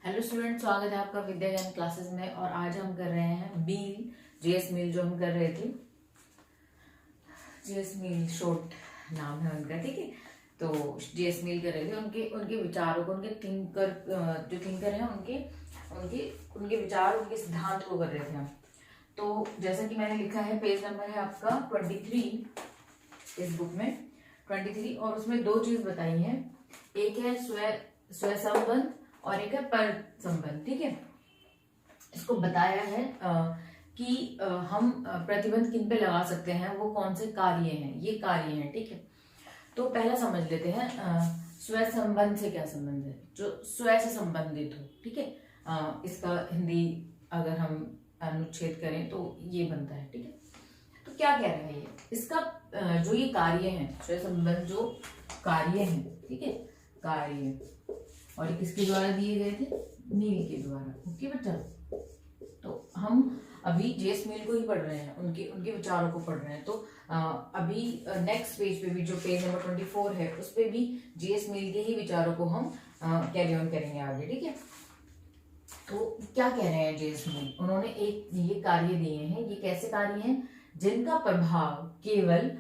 Hello student, स्वागत है आपका विद्या ज्ञान क्लासेस में। और आज हम कर रहे हैं मील, जेएस मील जो हम कर रहे थे। जेएस मील शॉर्ट नाम है उनका, ठीक है। तो जेएस मील कर रहे थे, उनके उनके विचारों को, उनके जो थिंकर हैं उनके उनके उनके विचार, उनके सिद्धांत को कर रहे थे हम। तो जैसा कि मैंने लिखा है, पेज नंबर है आपका 23 इस बुक में, 23। और उसमें दो चीज बताई है, एक है स्व संबंध और एक है पर संबंध, ठीक है। इसको बताया है कि हम प्रतिबंध किन पे लगा सकते हैं, वो कौन से कार्य हैं, ये कार्य हैं, ठीक है। तो पहला समझ लेते हैं स्व संबंध से क्या संबंध है, जो स्व से संबंधित हो, ठीक है। इसका हिंदी अगर हम अनुच्छेद करें तो ये बनता है, ठीक है। तो क्या कह रहा है ये, इसका जो ये कार्य है, स्व संबंध जो कार्य है, ठीक है, कार्य, और ये किसके द्वारा दिए गए थे, मील के द्वारा। ओके बच्चा, तो हम अभी जेएस मील को ही पढ़ रहे हैं, उनके उनके विचारों को पढ़ रहे हैं। तो अभी नेक्स्ट पेज पे भी, जो पेज नंबर 24 है, उस पे भी जेएस मील के ही विचारों को हम कैरी ऑन करेंगे आगे, ठीक है। तो क्या कह रहे हैं जेएस मील, उन्होंने एक ये कार्य दिए हैं। ये कैसे कार्य हैं, जिनका प्रभाव केवल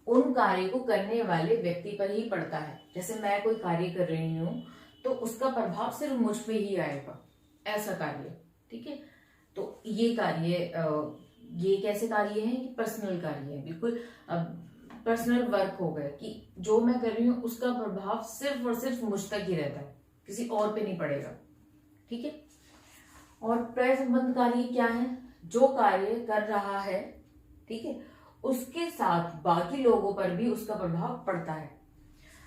उन कार्य को करने वाले व्यक्ति पर ही पड़ता है। जैसे मैं कोई कार्य कर रही हूँ तो उसका प्रभाव सिर्फ मुझ पे ही आएगा, ऐसा कार्य, ठीक है। तो ये कार्य, ये कैसे कार्य है, ये पर्सनल कार्य है, बिल्कुल पर्सनल वर्क हो गया कि जो मैं कर रही हूँ उसका प्रभाव सिर्फ और सिर्फ मुझ तक ही रहता है, किसी और पे नहीं पड़ेगा, ठीक है। और पर संबंध कार्य क्या है, जो कार्य कर रहा है, ठीक है, उसके साथ बाकी लोगों पर भी उसका प्रभाव पड़ता है।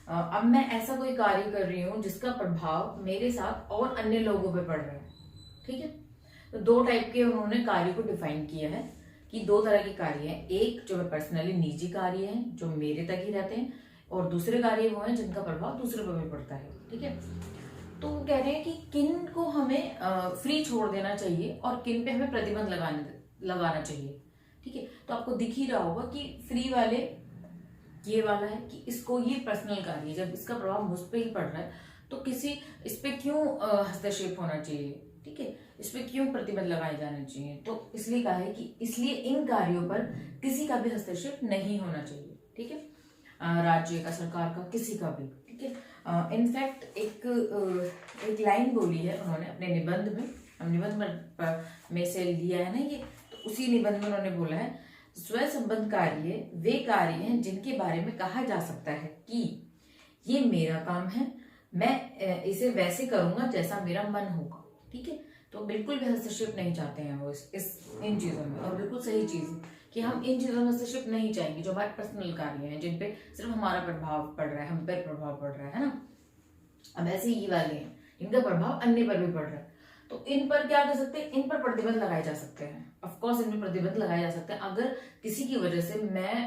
अब मैं ऐसा कोई कार्य कर रही हूँ जिसका प्रभाव मेरे साथ और अन्य लोगों पे पड़ रहा है, ठीक है। तो दो टाइप के उन्होंने कार्य को डिफाइन किया है कि दो तरह के कार्य हैं, एक जो पर्सनली निजी कार्य है जो मेरे तक ही रहते हैं, और दूसरे कार्य वो हैं जिनका प्रभाव दूसरे पर भी पड़ता है, ठीक है। तो वो कह रहे हैं कि किन को हमें फ्री छोड़ देना चाहिए और किन पे हमें प्रतिबंध लगाना चाहिए, ठीक है। तो आपको दिख ही रहा होगा कि फ्री वाले ये वाला है कि इसको, ये पर्सनल कार्य, जब इसका प्रभाव मुझ पे ही पड़ रहा है तो किसी इस पे क्यों हस्तक्षेप होना चाहिए, ठीक है, इस पे क्यों प्रतिबंध लगाए जाने चाहिए। तो इसलिए कहा है कि इसलिए इन कार्यों पर किसी का भी हस्तक्षेप नहीं होना चाहिए, ठीक है, राज्य का, सरकार का, किसी का भी, ठीक है। इनफैक्ट एक लाइन बोली है उन्होंने अपने निबंध में, हम निबंध में से लिया है ना ये, तो उसी निबंध में उन्होंने बोला है, स्व संबंध कार्य वे कार्य हैं जिनके बारे में कहा जा सकता है कि ये मेरा काम है, मैं इसे वैसे करूंगा जैसा मेरा मन होगा, ठीक है। तो बिल्कुल भी हस्तक्षेप नहीं चाहते हैं वो इन चीजों में, और बिल्कुल सही चीज है कि हम इन चीजों में हस्तक्षेप नहीं चाहेंगे जो हमारे पर्सनल कार्य हैं, जिन पे सिर्फ हमारा प्रभाव पड़ रहा है, हम पर प्रभाव पड़ रहा है ना। अब ऐसे ये वाले हैं इनका प्रभाव अन्य पर भी पड़ रहा है, तो इन पर क्या कर सकते हैं, इन पर प्रतिबंध लगाए जा सकते हैं। ऑफकोर्स इन पर प्रतिबंध लगाए जा सकते हैं, अगर किसी की वजह से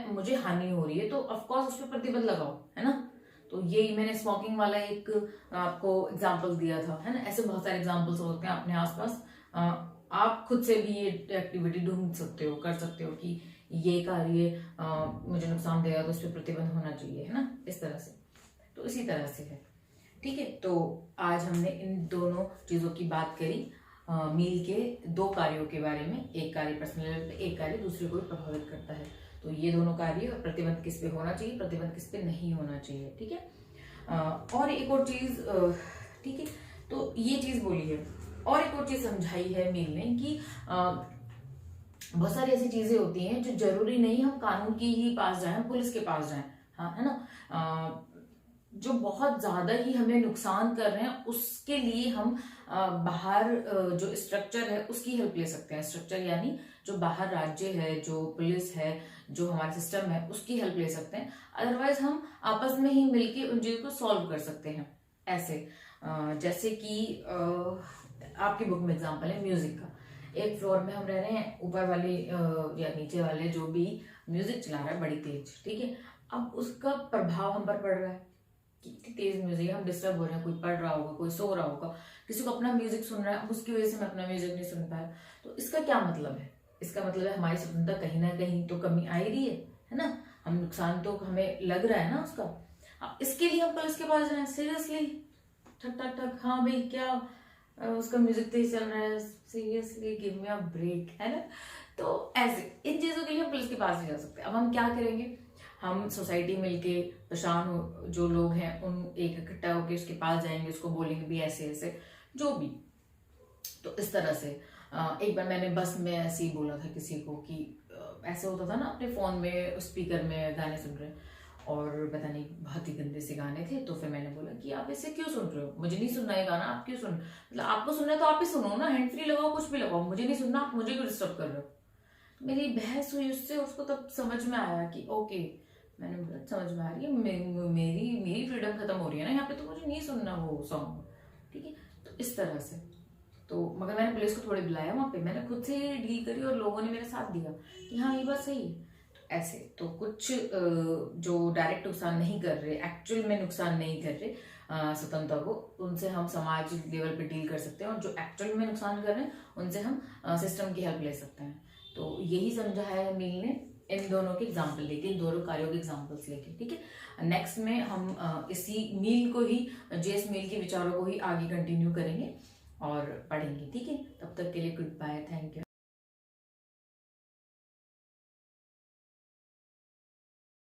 मुझे हानि हो रही है तो ऑफकोर्स उस पर प्रतिबंध लगाओ, है ना। तो यही मैंने स्मोकिंग वाला एक आपको एग्जाम्पल दिया था, है ना। ऐसे बहुत सारे एग्जाम्पल्स होते हैं अपने आसपास, आप खुद से भी ये एक्टिविटी ढूंढ सकते हो, कर सकते हो कि ये कार्य मुझे नुकसान देगा तो उस पर प्रतिबंध होना चाहिए, है ना, इस तरह से। तो इसी तरह से है, ठीक है। तो आज हमने इन दोनों चीजों की बात करी, मील के दो कार्यों के बारे में, एक कार्य पर्सनल लेवल पे, एक कार्य दूसरे को भी प्रभावित करता है। तो ये दोनों कार्य, प्रतिबंध किस पे होना चाहिए, प्रतिबंध किस पे नहीं होना चाहिए, ठीक है। और एक और चीज, ठीक है, तो ये चीज बोली है, और एक और चीज समझाई है मील ने कि बहुत सारी ऐसी चीजें होती हैं जो जरूरी नहीं हम कानून की ही पास जाएं, पुलिस के पास जाएं, हाँ, है ना। जो बहुत ज्यादा ही हमें नुकसान कर रहे हैं उसके लिए हम बाहर जो स्ट्रक्चर है उसकी हेल्प ले सकते हैं। स्ट्रक्चर यानी जो बाहर राज्य है, जो पुलिस है, जो हमारा सिस्टम है, उसकी हेल्प ले सकते हैं। अदरवाइज हम आपस में ही मिलके उन चीजों को सॉल्व कर सकते हैं। ऐसे जैसे कि आपकी बुक में एग्जाम्पल है म्यूजिक का, एक फ्लोर में हम रह रहे हैं, ऊपर वाले या नीचे वाले जो भी म्यूजिक चला रहा है बड़ी तेज, ठीक है। अब उसका प्रभाव हम पर पड़ रहा है, कितनी तेज म्यूजिक, हम डिस्टर्ब हो रहे हैं, कोई पढ़ रहा होगा, कोई सो रहा होगा, किसी को अपना म्यूजिक सुन रहा है, अब उसकी वजह से मैं अपना म्यूजिक नहीं सुन पाया। तो इसका क्या मतलब है, इसका मतलब है हमारी स्वतंत्रता कहीं ना कहीं तो कमी आ ही रही है ना। हम नुकसान तो हमें लग रहा है ना उसका। अब इसके लिए हम पुलिस के पास जाए, सीरियसली, ठक ठक ठक, हाँ भाई क्या उसका म्यूजिक तेज चल रहा है, seriously give me a break, है ना। तो ऐसे इन चीजों के लिए हम पुलिस के पास नहीं जा सकते। अब हम क्या करेंगे, हम सोसाइटी मिलके परेशान हो जो लोग हैं उन एक इकट्ठा होकर उसके पास जाएंगे, उसको बोलेंगे भी ऐसे ऐसे जो भी। तो इस तरह से एक बार मैंने बस में ऐसे ही बोला था किसी को कि ऐसे होता था ना, अपने फोन में स्पीकर में गाने सुन रहे हैं और पता नहीं बहुत ही गंदे से गाने थे। तो फिर मैंने बोला कि आप इसे क्यों सुन रहे हो, मुझे नहीं सुनना है गाना, आप क्यों सुन, मतलब आपको सुनना है तो आप ही सुनो ना, हैंड फ्री लगाओ, कुछ भी लगाओ, मुझे नहीं सुनना, आप मुझे क्यों डिस्टर्ब कर रहे हो। तो मेरी बहस हुई उससे, उसको तब समझ में आया कि ओके, मैंने बोला समझ में आ रही है, मेरी मेरी फ्रीडम खत्म हो रही है ना यहाँ पे, तो मुझे नहीं सुनना वो सॉन्ग, ठीक है। तो इस तरह से तो मगर मैंने पुलिस को थोड़े बुलाया वहां पे, मैंने खुद से डील करी और लोगों ने मेरा साथ दिया कि हाँ ये बात सही है। ऐसे तो कुछ जो डायरेक्ट नुकसान नहीं कर रहे, एक्चुअल में नुकसान नहीं कर रहे स्वतंत्रता को, उनसे हम समाज लेवल पे डील कर सकते हैं, और जो एक्चुअल में नुकसान कर रहे हैं उनसे हम सिस्टम की हेल्प ले सकते हैं। तो यही समझा है मील ने इन दोनों के एग्जाम्पल लेके, इन दोनों कार्यों के एग्जाम्पल्स लेके, ठीक है। नेक्स्ट में हम इसी मील को ही, जेएस मील के विचारों को ही आगे कंटिन्यू करेंगे और पढ़ेंगे, ठीक है। तब तक के लिए गुड बाय, थैंक यू।